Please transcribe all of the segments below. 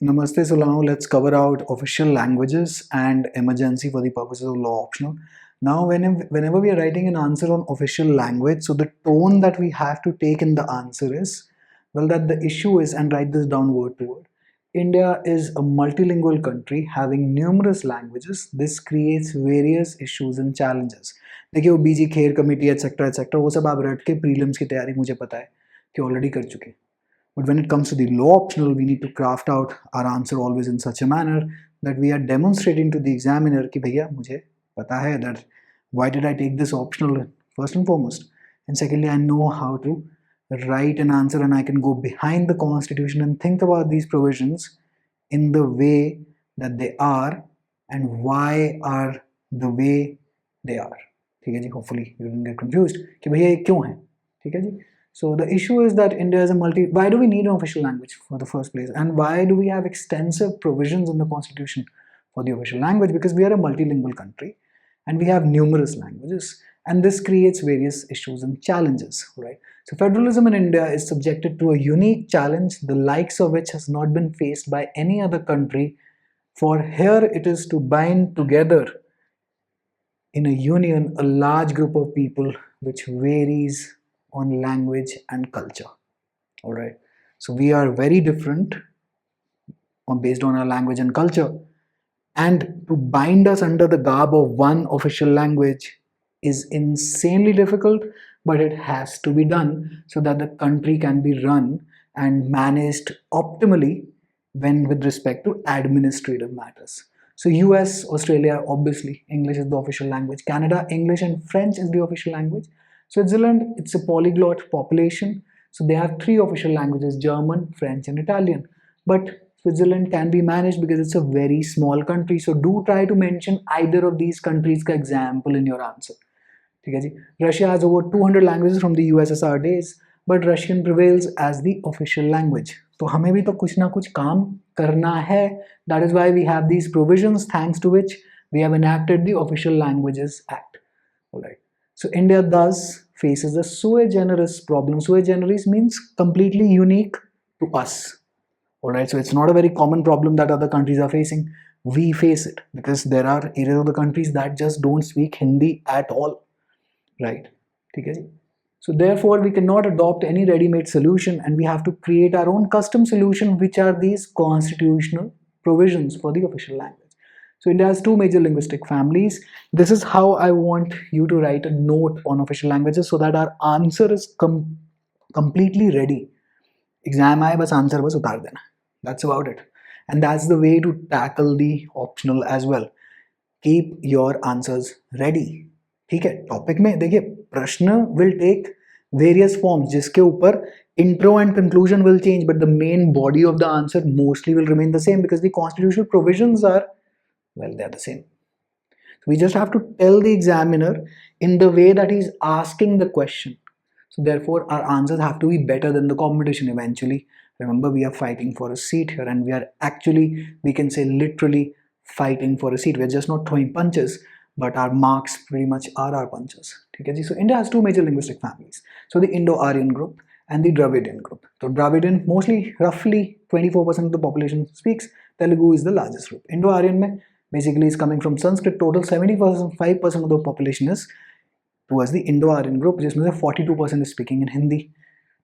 Namaste. So now let's cover out official languages and emergency for the purposes of law optional. Now, whenever we are writing an answer on official language, so the tone that we have to take in the answer is, well, that the issue is, and write this down word to word. India is a multilingual country having numerous languages. This creates various issues and challenges. देखिए वो बीजी Kher committee etcetera वो सब आप रट के prelims की तैयारी मुझे पता है कि ऑलरेडी कर चुके हैं. But when it comes to the law optional, we need to craft out our answer always in such a manner that we are demonstrating to the examiner कि भैया मुझे पता है that why did I take this optional first and foremost, and secondly I know how to write an answer and I can go behind the constitution and think about these provisions in the way that they are and why are the way they are. ठीक है जी, hopefully you didn't get confused कि भैया ये क्यों है. ठीक है जी. So the issue is that India is a why do we need an official language for the first place? And why do we have extensive provisions in the constitution for the official language? Because we are a multilingual country and we have numerous languages, and this creates various issues and challenges, right? So federalism in India is subjected to a unique challenge, the likes of which has not been faced by any other country. For here it is to bind together in a union a large group of people which varies on language and culture. All right, so we are very different based on our language and culture, and to bind us under the garb of one official language is insanely difficult, but it has to be done so that the country can be run and managed optimally when with respect to administrative matters. So US, Australia, obviously English is the official language. Canada, English and French is the official language. Switzerland, it's a polyglot population, so they have three official languages: German, French and Italian. But Switzerland can be managed because it's a very small country, so do try to mention either of these countries का example in your answer. ठीक है जी. Russia has over 200 languages from the USSR days, but Russian prevails as the official language. तो हमें भी तो कुछ ना कुछ काम करना है. That is why we have these provisions, thanks to which we have enacted the Official Languages Act. All right. So India thus faces a sui generis problem. Sui generis means completely unique to us. All right. So it's not a very common problem that other countries are facing. We face it because there are areas of the countries that just don't speak Hindi at all. Right. Okay. So therefore, we cannot adopt any ready-made solution, and we have to create our own custom solution, which are these constitutional provisions for the official language. So India has two major linguistic families. This is how I want you to write a note on official languages so that our answer is completely ready. Exam aaye bas answer bas utar dena. That's about it. And that's the way to tackle the optional as well. Keep your answers ready. ठीक है. Topic में देखिए प्रश्न will take various forms जिसके ऊपर intro and conclusion will change, but the main body of the answer mostly will remain the same because the constitutional provisions are, well, they are the same. So we just have to tell the examiner in the way that he's asking the question. So therefore our answers have to be better than the competition eventually. Remember, we are fighting for a seat here, and we are actually, we can say literally fighting for a seat. We're just not throwing punches, but our marks pretty much are our punches. Okay? So India has two major linguistic families. So the Indo-Aryan group and the Dravidian group. So Dravidian, mostly roughly 24% of the population speaks. Telugu is the largest group. Indo-Aryan mein basically is coming from Sanskrit. Total 75% of the population is towards the Indo-Aryan group, which means 42% is speaking in Hindi.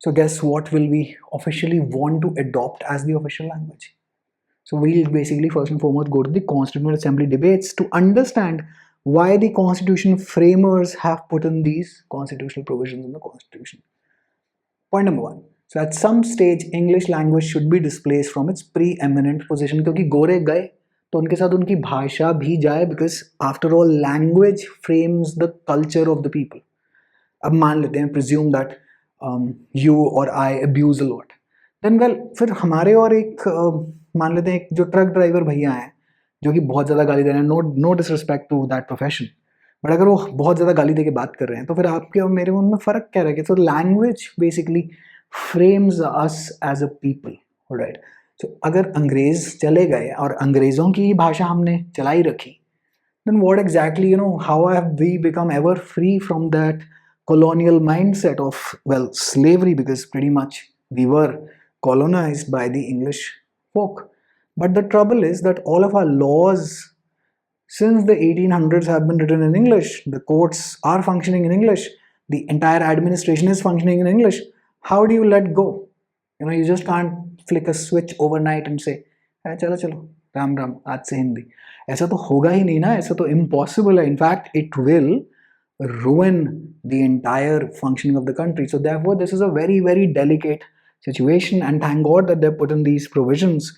So guess what will we officially want to adopt as the official language? So we'll basically first and foremost go to the Constitutional Assembly debates to understand why the constitution framers have put in these constitutional provisions in the constitution. Point number one. So at some stage, English language should be displaced from its preeminent position. क्योंकि गोरे गए तो उनके साथ उनकी भाषा भी जाए, because after all, language frames the culture of the people. अब मान लेते हैं, presume that you or I abuse a lot. Then well, फिर हमारे और एक मान लेते हैं एक जो ट्रक ड्राइवर भैया हैं जो कि बहुत ज़्यादा गाली दे रहे हैं, no disrespect to that profession, but अगर वो बहुत ज़्यादा गाली दे के बात कर रहे हैं तो फिर आपके और मेरे उनमें फ़र्क क्या रहेगा? तो language basically frames us as a people. Right. तो अगर अंग्रेज़ चले गए और अंग्रेज़ों की भाषा हमने चलाई रखी, then what exactly, how have we become ever free from that colonial mindset of, well, slavery, because pretty much we were colonized by the English folk. But the trouble is that all of our laws since the 1800s have been written in English. The courts are functioning in English. The entire administration is functioning in English. How do you let go? You just can't flick a switch overnight and say, चलो चलो राम राम आज से हिंदी. ऐसा तो होगा ही नहीं ना. ऐसा तो impossible है. In fact, it will ruin the entire functioning of the country. So therefore, this is a very, very delicate situation, and thank God that they've put in these provisions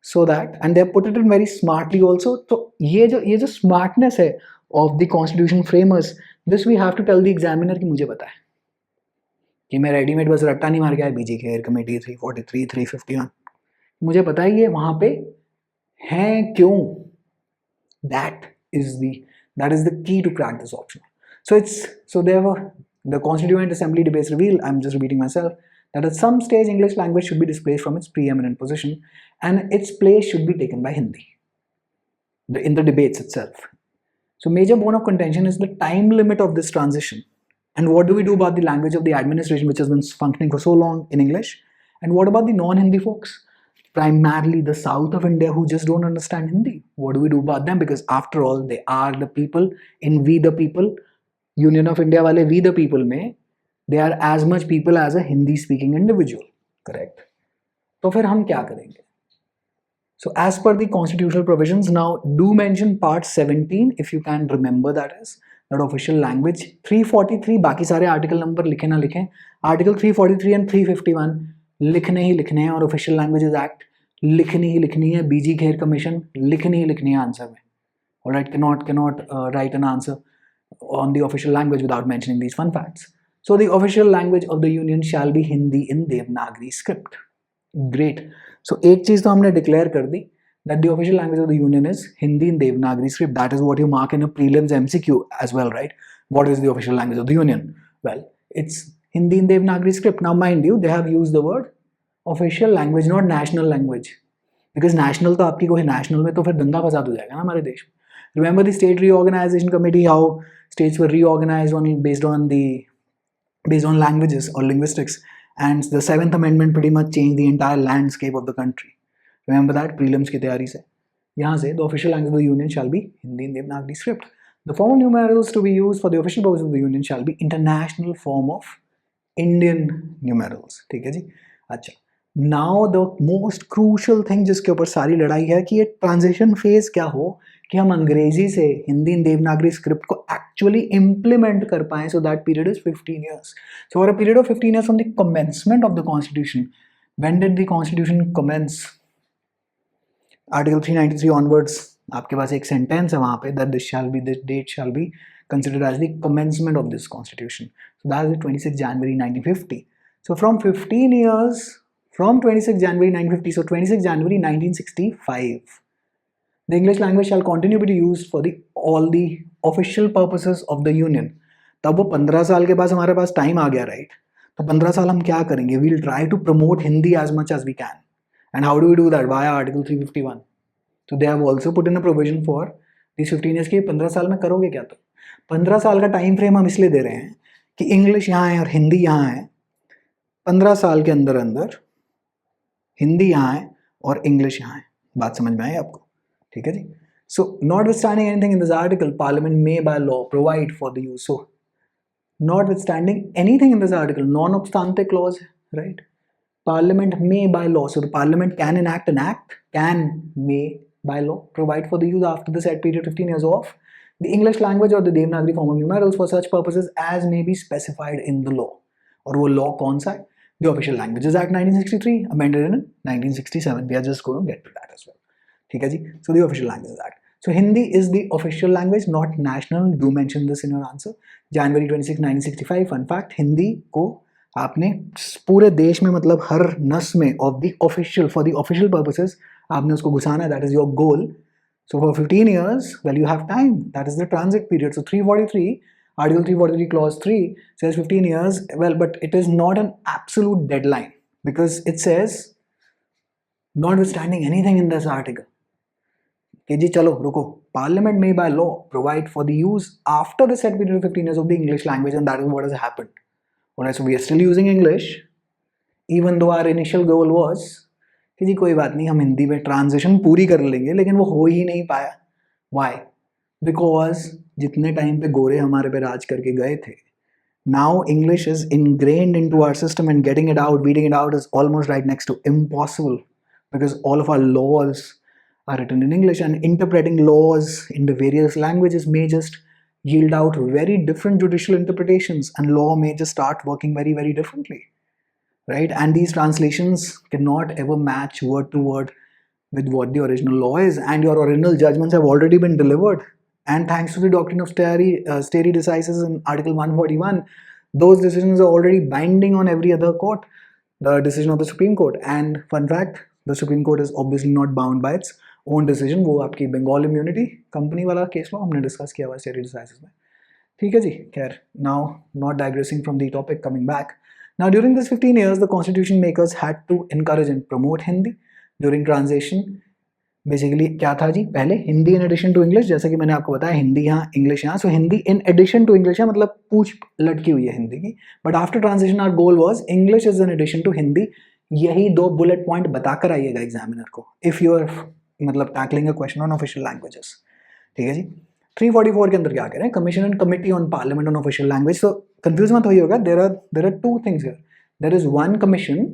so that, and they've put it in very smartly also. So ये जो smartness है of the constitution framers, this we have to tell the examiner कि मुझे पता है कि मैं readymade बस रट्टा नहीं मार के आया बीजी खेर कमेटी 343 351. मुझे पता है ये वहां पे हैं क्यों. That is the key to crack this option. So the Constituent Assembly debates reveal, I'm just repeating myself, that at some stage English language should be displaced from its preeminent position and its place should be taken by Hindi in the debates itself. So major bone of contention is the time limit of this transition. And what do we do about the language of the administration which has been functioning for so long in English? And what about the non-Hindi folks? Primarily the south of India who just don't understand Hindi. What do we do about them? Because after all, they are the people. In We the People, Union of India wale We the People mein, they are as much people as a Hindi speaking individual. Correct? तो फिर हम क्या करेंगे? So as per the constitutional provisions, now do mention part 17 if you can remember, that is that official language. 343 बाकी सारे article number लिखे ना लिखें, आर्टिकल 343 एंड 351 लिखने ही लिखने हैं, और ऑफिशियल लैंग्वेजेस एक्ट लिखनी ही लिखनी है, बीजी खेर कमीशन लिखनी ही लिखनी है आंसर में. Alright, cannot write an answer on the official language without mentioning these fun facts. So the official language of the union shall be Hindi in Devanagari script. Great. So एक चीज तो हमने declare कर दी that the official language of the union is Hindi in Devanagari script. That is what you mark in a prelims MCQ as well, right? What is the official language of the union? Well, it's Hindi in Devanagari script. Now mind you, they have used the word official language, not national language. Because national तो आपकी कोई national में तो फिर दंगा फसाद हो जाएगा ना हमारे देश में. Remember the state reorganization committee, how states were reorganized based on languages or linguistics, and the 7th amendment pretty much changed the entire landscape of the country. Remember that prelims की तैयारी से. यहाँ से the official language of the union shall be Hindi in Devanagari script. The form of numerals to be used for the official purpose of the union shall be international form of Indian numerals. ठीक है जी. अच्छा. Now the most crucial thing जिसके ऊपर सारी लड़ाई है कि ये ट्रांजिशन फेज क्या हो कि हम अंग्रेजी से हिंदी इन देवनागरी स्क्रिप्ट को एक्चुअली इम्प्लीमेंट कर पाएं. So that period is 15 years. So for a period of 15 years from the commencement of the constitution, when did the constitution commence? Article 393 onwards आपके पास एक सेंटेंस है वहां पे that this date shall be considered as the commencement of this constitution. So that is the 26 January 1950. So from 15 years from 26 January 1950, so 26 January 1965, the English language shall continue to be used for all the official purposes of the union. तब वो 15 साल के बाद हमारे पास time आ गया, right? तो 15 साल हम क्या करेंगे? We'll try to promote Hindi as much as we can. And how do we do that? Via Article 351. So they have also put in a provision for these 15 years कि 15 साल में करोगे क्या? तो 15 साल का टाइम फ्रेम हम इसलिए दे रहे हैं कि इंग्लिश यहाँ है और हिंदी यहाँ है. 15 साल के अंदर अंदर हिंदी यहाँ है और इंग्लिश यहाँ है. बात समझ में आई आपको? ठीक है जी. So notwithstanding anything in this article, Parliament may by law provide for the use. So notwithstanding anything in this article, non-obstante clause, right? Parliament may by law. So the Parliament can enact an act, may by law provide for the use after the said period 15 years of the English language or the Devanagari form of numerals for such purposes as may be specified in the law. और वो law कौन सा है? The Official Languages Act 1963, amended in 1967. We are just going to get to that as well. ठीक है जी. So the Official Languages Act. So Hindi is the official language, not national. Do mention this in your answer. January 26, 1965. Fun fact: Hindi को आपने पूरे देश में मतलब हर नस में of the official for the official purposes आपने उसको घुसाना है. That is your goal. So for 15 years, well, you have time. That is the transit period. So 343, Article 343, Clause 3 says 15 years. Well, but it is not an absolute deadline because it says, notwithstanding anything in this article, कि जी चलो रुको, Parliament may by law provide for the use after the set period of 15 years of the English language, and that is what has happened. Alright, so we are still using English, even though our initial goal was कि जी कोई बात नहीं, हम हिंदी में transition पूरी कर लेंगे, लेकिन वो हो ही नहीं पाया। वाई? बिकॉज जितने टाइम पे गोरे हमारे पे राज करके गए थे, now English is ingrained into our system, and getting it out, weeding it out is almost right next to impossible, because all of our laws are written in English, and interpreting laws in the various languages may just yield out very different judicial interpretations, and law may just start working very, very differently, right? And these translations cannot ever match word to word with what the original law is, and your original judgments have already been delivered. And thanks to the doctrine of stare decisis in Article 141, those decisions are already binding on every other court, the decision of the Supreme Court. And fun fact, the Supreme Court is obviously not bound by its own decision. वो आपकी Bengal immunity company वाला case लो हमने discuss किया हुआ स्टेरी decisis में, ठीक है जी. खैर, now not digressing from the topic, coming back. Now during this 15 years, the constitution makers had to encourage and promote Hindi. During transition, basically क्या था जी, पहले Hindi in addition to English, जैसा कि मैंने आपको बताया, हिंदी यहाँ इंग्लिश यहाँ, so Hindi in addition to English है, मतलब पूछ लटकी हुई है हिंदी की. But after transition our goal was English is in addition to Hindi. यही 2 बुलेट पॉइंट बताकर आइएगा एग्जामिनर को, इफ यू आर मतलब tackling a question on official languages, ठीक है जी. 344 के अंदर क्या कह रहे हैं, commission and committee on parliament on official language. तो कंफ्यूज मत होइएगा, there are 2 things here. There is one commission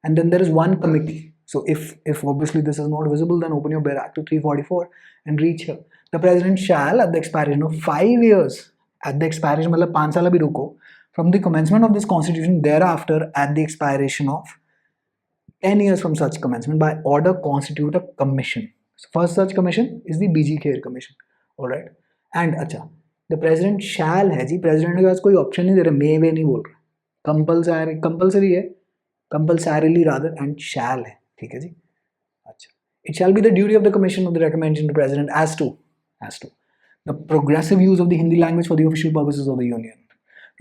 and then there is one committee. So if obviously this is not visible, then open your bare act to 344 and reach here. The president shall, at the expiration of 5 years, at the expiration मतलब 5 साल अभी रुको, from the commencement of this constitution, thereafter at the expiration of 10 years from such commencement, by order constitute a commission. So first such commission is the BG Kher commission. All right. And अच्छा, the president shall है जी, president के पास कोई option नहीं दे रहे, may वे नहीं बोल रहे, compulsory है, compulsorily rather, and shall है, ठीक है जी. अच्छा, it shall be the duty of the commission of the recommendation to president as to the progressive use of the Hindi language for the official purposes of the union.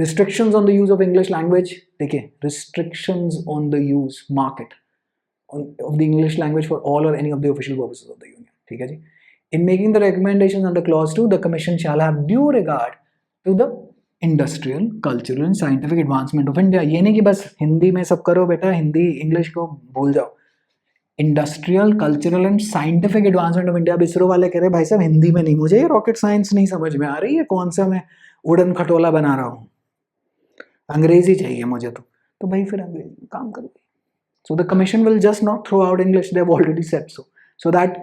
Restrictions on the use of English language, देखिए, restrictions on the use, mark it, of the English language for all or any of the official purposes of the union, ठीक है जी. In making the recommendations under clause 2, the commission shall have due regard to the industrial, cultural and scientific advancement of India. ये नहीं कि बस हिंदी में सब करो बेटा, हिंदी इंग्लिश को भूल जाओ. Industrial, cultural and scientific advancement of India. अब इसरो वाले कह रहे भाई साहब हिंदी में नहीं, मुझे ये रॉकेट साइंस नहीं समझ में आ रही है, कौन सा मैं उड़न खटोला बना रहा हूँ, अंग्रेजी चाहिए मुझे. तो भाई फिर अंग्रेजी में काम करो. So the commission will just not throw out English, they have already said so that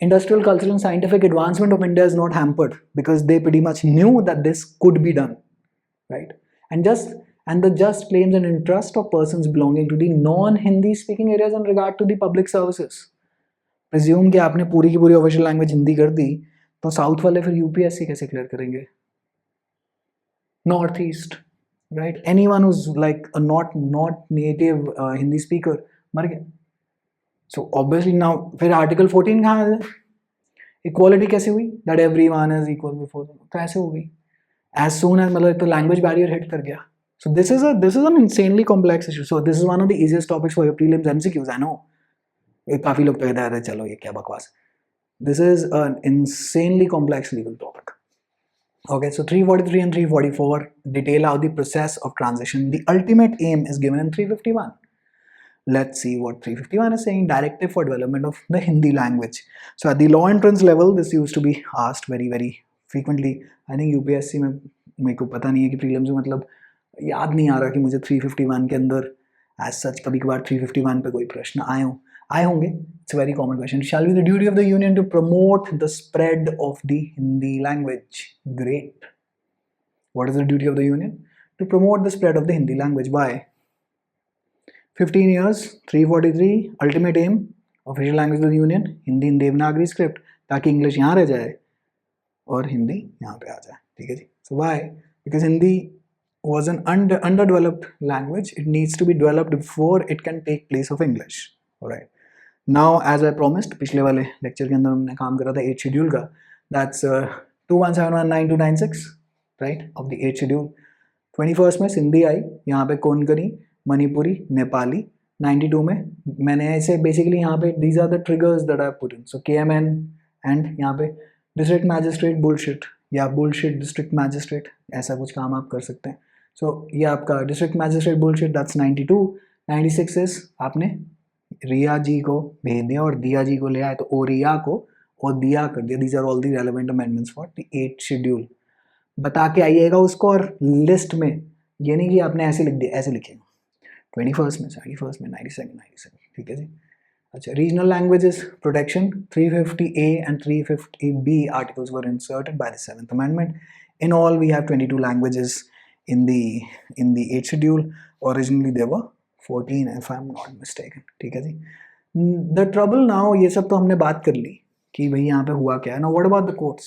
industrial, cultural and scientific advancement of India is not hampered, because they pretty much knew that this could be done, right? And the just claims and interest of persons belonging to the non-Hindi speaking areas in regard to the public services. Presume कि आपने पूरी की पूरी official language Hindi कर दी, तो south वाले फिर UPSC कैसे क्लियर करेंगे? North east, right? Anyone who is like a not native Hindi speaker मर गया. सो ऑब्वियसली नाउ फिर आर्टिकल 14 कहाँ है? इक्वालिटी कैसे हुई? That everyone is equal before the law. तो ऐसे हो गई एज सून एज, मतलब तो लैंग्वेज बैरियर हिट कर गया. So this is an insanely complex issue. So this is one of the easiest topics for your prelims MCQs. I know. काफी लोग तो कहते हैं चलो ये क्या बकवास. This is an insanely complex legal topic. Okay, so 343 and 344 detail out the process of transition. The ultimate aim is given in 351. Let's see what 351 is saying. Directive for development of the Hindi language. So at the law entrance level, this used to be asked very, very frequently. I think UPSC में मेरे को पता नहीं है कि prelims में मतलब याद नहीं आ रहा कि मुझे 351 के अंदर एज सच कभी कभार 351 पे कोई प्रश्न आए होंगे. It's very common question. Shall be the duty of the union to promote the spread of the Hindi language. Great. What is the duty of the union? To promote the spread of the Hindi language by 15 years. 343 ultimate um, official language of the union Hindi in Devanagari script, ताकि English यहाँ रह जाए और हिंदी यहाँ पे आ जाए. ठीक है जी. So why? Because Hindi was an underdeveloped language. It needs to be developed before it can take place of English. All right. Now, as I promised, पिछले वाले lecture के अंदर हमने काम करा था 8 schedule का. That's 21719296, right? Of the 8 schedule. 21st में सिंधी आई, यहाँ पे कोंकणी, मणिपुरी, नेपाली. 92 में मैंने ऐसे basically यहाँ पे these are the triggers that I put in. So KMN and यहाँ पे district magistrate bullshit या bullshit district magistrate, ऐसा कुछ काम आप कर सकते हैं. So ये आपका district magistrate bullshit, that's 92. 96 is आपने रिया जी को भेज दिया और दिया जी को ले आए तो ओरिया को और दिया कर दिया. These are all the relevant amendments for the 8th schedule. बता के आइएगा उसको, और लिस्ट में ये नहीं कि आपने ऐसे लिख दिया, ऐसे लिखेगा 21st में, 31st में, 92nd, 97. ठीक है जी. अच्छा, regional languages protection 350A and 350B articles were inserted by the 7th amendment. In all, we have 22 languages in the 8th schedule. Originally there were 14 if I'm not mistaken. ठीक है जी. The trouble now, ये सब तो हमने बात कर ली कि भाई यहाँ पे हुआ क्या है. Now what about the courts?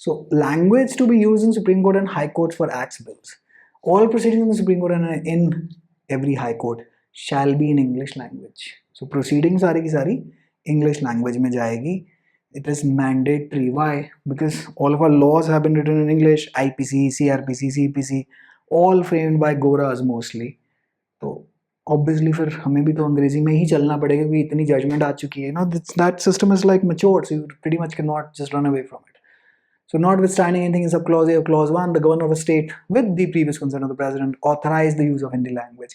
So language to be used in Supreme Court and High Courts for acts bills. All proceedings in the Supreme Court and in every High Court shall be in English language. So proceedings सारी की सारी English language में जाएगी. It is mandatory. Why? Because all of our laws have been written in English. IPC, CRPC, CPC, all framed by Goras mostly. तो obviously फिर हमें भी तो अंग्रेजी में ही चलना पड़ेगा क्योंकि इतनी जजमेंट आ चुकी है. You know, that system is like matured, so you pretty much cannot just run away from it. So notwithstanding anything in subclause A of clause 1, the governor of a state, with the previous consent of the president, authorized the use of Hindi language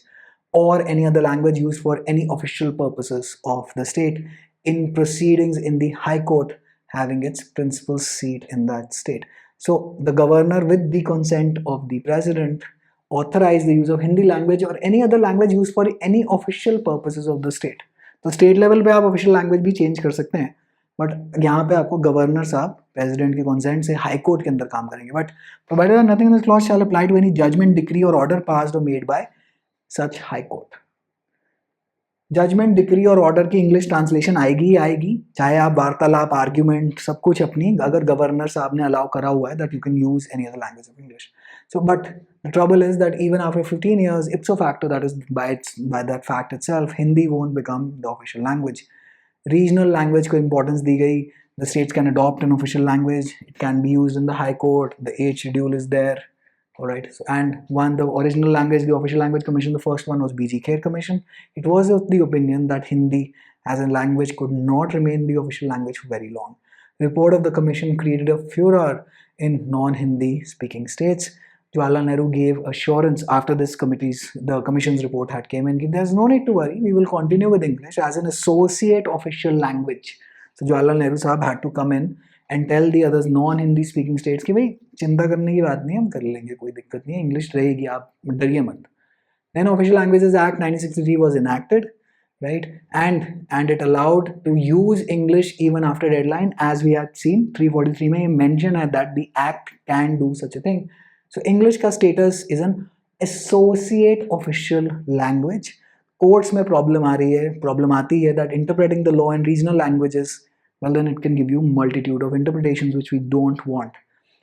or any other language used for any official purposes of the state in proceedings in the High Court having its principal seat in that state. So the governor, with the consent of the president, authorized the use of Hindi language or any other language used for any official purposes of the state. तो state level पे आप official language भी change कर सकते हैं, but यहाँ पे आपको गवर्नर साहब प्रेसिडेंट के कंसेंट से हाई कोर्ट के अंदर काम करेंगे. But provided that nothing in this clause shall apply to any judgment, decree और ऑर्डर पास्ड और made by such high court. Judgment, decree और ऑर्डर की इंग्लिश ट्रांसलेशन आएगी ही आएगी, चाहे आप वार्तालाप, आर्ग्यूमेंट, सब कुछ अपनी, अगर गवर्नर साहब ने अलाउ करा हुआ है that you can use any other language of English. So, but the trouble is that even after 15 years, ipso facto, that is by that fact itself, Hindi won't become the official language. Regional language को importance दी गई. The states can adopt an official language. It can be used in the High Court. The 8th schedule is there. All right. So, and the original language, the official language commission, the first one was B.G. Kher Commission. It was of the opinion that Hindi as a language could not remain the official language for very long. The report of the commission created a furor in non-Hindi speaking states. Jawaharlal Nehru gave assurance after the commission's report had came in. There's no need to worry. We will continue with English as an associate official language. So Jawaharlal Nehru sahab had to come in and tell the others non-Hindi speaking states कि भाई चिंता करने की बात नहीं, हम कर लेंगे, कोई दिक्कत नहीं है, इंग्लिश रहेगी, आप डरिए मत. Then Official Languages Act 1963 was enacted, right? And it allowed to use English even after deadline, as we had seen 343 में mention है that the act can do such a thing. So English का status is an associate official language. Courts में problem आती है that interpreting the law in regional languages, well then it can give you multitude of interpretations which we don't want.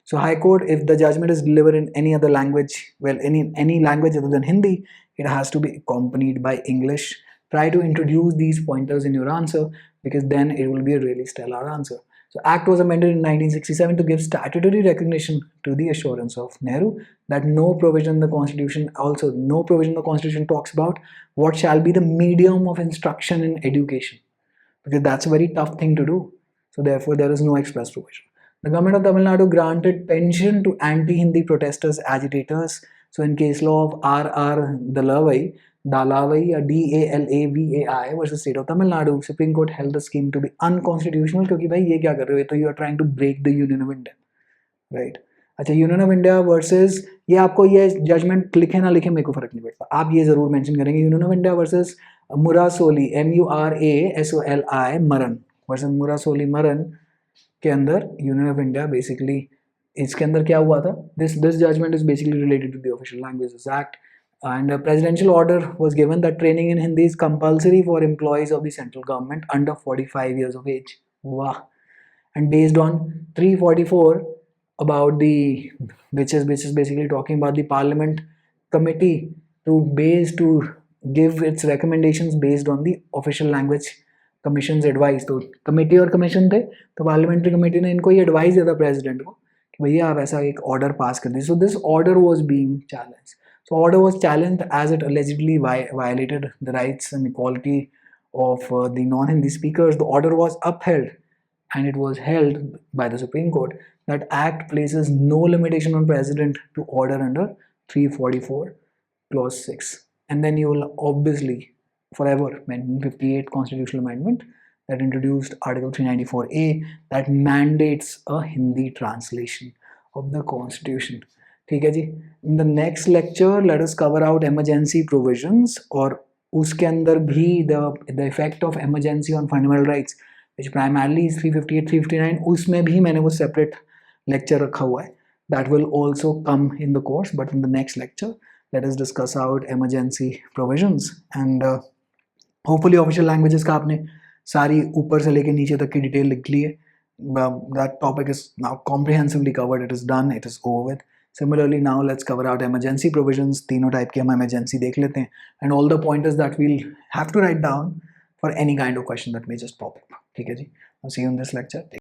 So High Court, if the judgment is delivered in any other language, well any language other than Hindi, it has to be accompanied by English. Try to introduce these pointers in your answer because then it will be a really stellar answer. So Act was amended in 1967 to give statutory recognition to the assurance of Nehru that no provision in the Constitution talks about what shall be the medium of instruction in education, because that's a very tough thing to do. So therefore there is no express provision. The government of Tamil Nadu granted pension to anti-Hindi protesters, agitators. So in case law of R.R. Dalavai or DALAVAI versus State of Tamil Nadu, Supreme Court held the scheme to be unconstitutional क्योंकि भाई ये क्या कर रहे हो, तो you are trying to break the Union of India, right? अच्छा, Union of India versus, ये आपको ये जजमेंट लिखे ना लिखे मेरे को फर्क नहीं पड़ता, आप ये जरूर मेंशन करेंगे, Union of India versus मुरासोली MURASOLI मरन वर्सेस मुरासोली मरन के अंदर यूनियन ऑफ इंडिया बेसिकली, इसके अंदर क्या हुआ था, this judgment is basically related to the official languages act. And a presidential order was given that training in Hindi is compulsory for employees of the central government under 45 years of age. Wow. And based on 344 about which is basically talking about the parliament committee to give its recommendations based on the official language commission's advice. तो committee और commission थे, तो parliamentary committee ने इनको ये advice दिया था president को कि भैया आप ऐसा एक ऑर्डर पास कर दीजिए. So this order was being challenged. So order was challenged as it allegedly violated the rights and equality of the non-Hindi speakers. The order was upheld, and it was held by the Supreme Court that Act places no limitation on President to order under 344 clause 6. And then you will obviously forever, 1958 constitutional amendment that introduced Article 394A that mandates a Hindi translation of the constitution. ठीक है जी. In the next lecture, let us cover out emergency provisions और उसके अंदर भी the effect of emergency on fundamental rights, which primarily is 358, 359. उसमें भी मैंने वो separate lecture रखा हुआ है. That will also come in the course, but in the next lecture, let us discuss out emergency provisions and hopefully official languages का आपने सारी ऊपर से लेके नीचे तक की डिटेल लिख ली है. That topic is now comprehensively covered, it is done, it is over with. Similarly, now let's cover out emergency provisions. तीनों टाइप की हम emergency देख लेते हैं and all the pointers that we'll have to write down for any kind of question that may just pop up. ठीक है जी. I'll see you in this lecture.